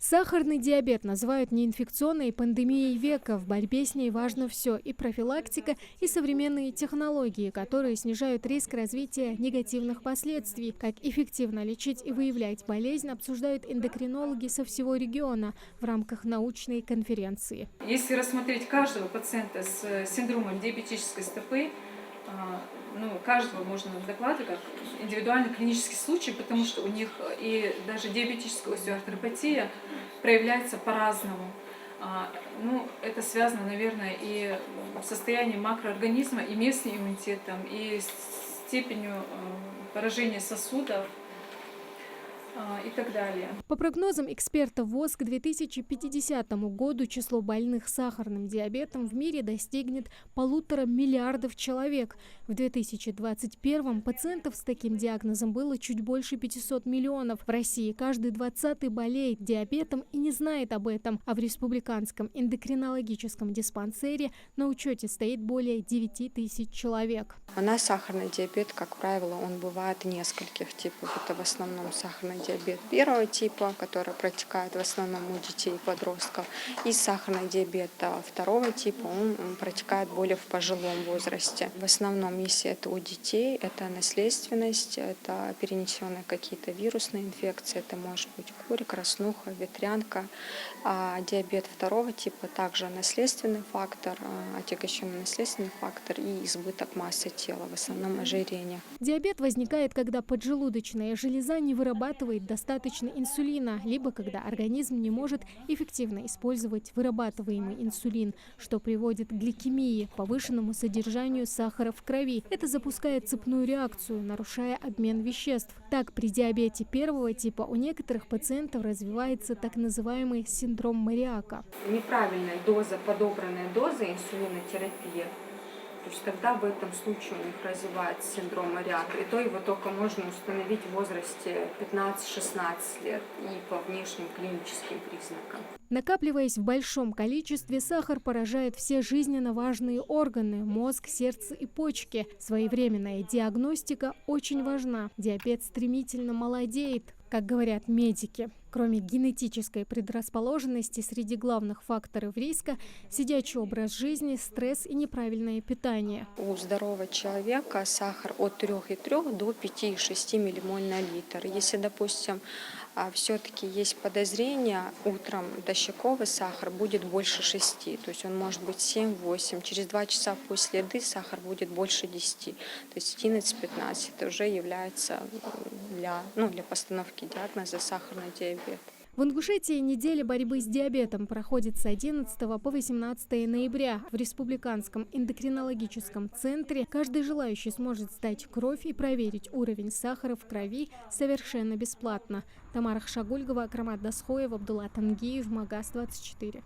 Сахарный диабет называют неинфекционной пандемией века. В борьбе с ней важно все – и профилактика, и современные технологии, которые снижают риск развития негативных последствий. Как эффективно лечить и выявлять болезнь, обсуждают эндокринологи со всего региона в рамках научной конференции. Если рассмотреть каждого пациента с синдромом диабетической стопы, каждого можно докладывать как индивидуальный клинический случай, потому что у них и даже диабетическая остеоартропатия проявляется по-разному. Это связано, наверное, и с состоянием макроорганизма, и местным иммунитетом, и степенью поражения сосудов и так далее. По прогнозам эксперта ВОЗ, к 2050 году число больных сахарным диабетом в мире достигнет 1,5 миллиарда человек. В 2021 пациентов с таким диагнозом было чуть больше 500 миллионов. В России каждый 20-й болеет диабетом и не знает об этом, а в Республиканском эндокринологическом диспансере на учете стоит более 9 тысяч человек. У нас сахарный диабет, как правило, он бывает нескольких типов. Это в основном сахарный диабет первого типа, который протекает в основном у детей и подростков, и сахарный диабет второго типа, он протекает более в пожилом возрасте. В основном, если это у детей, это наследственность, это перенесенные какие-то вирусные инфекции, это может быть курь, краснуха, ветрянка. А диабет второго типа также наследственный фактор, отягощенный наследственный фактор и избыток массы тела, в основном ожирение. Диабет возникает, когда поджелудочная железа не вырабатывает достаточно инсулина, либо когда организм не может эффективно использовать вырабатываемый инсулин, что приводит к гликемии, повышенному содержанию сахара в крови. Это запускает цепную реакцию, нарушая обмен веществ. Так, при диабете первого типа у некоторых пациентов развивается так называемый синдром Мариака. Неправильная доза, подобранная доза инсулинотерапии, то есть тогда в этом случае у них развивается синдром Мариака. И то его только можно установить в возрасте 15-16 лет и по внешним клиническим признакам. Накапливаясь в большом количестве, сахар поражает все жизненно важные органы – мозг, сердце и почки. Своевременная диагностика очень важна. Диабет стремительно молодеет, как говорят медики. Кроме генетической предрасположенности, среди главных факторов риска – сидячий образ жизни, стресс и неправильное питание. У здорового человека сахар от 3,3 до 5,6 миллимоль на литр. Если, допустим, все-таки есть подозрение, утром дощековый сахар будет больше 6, то есть он может быть 7-8. Через 2 часа после еды сахар будет больше 10, то есть 11-15. Это уже является для постановки диагноза сахарный диабет. В Ингушетии неделя борьбы с диабетом проходит с 11 по 18 ноября. В Республиканском эндокринологическом центре каждый желающий сможет сдать кровь и проверить уровень сахара в крови совершенно бесплатно. Тамара Хшагульгова, Акрамат Дасхоев, Абдулла Тангиев, Магас 24.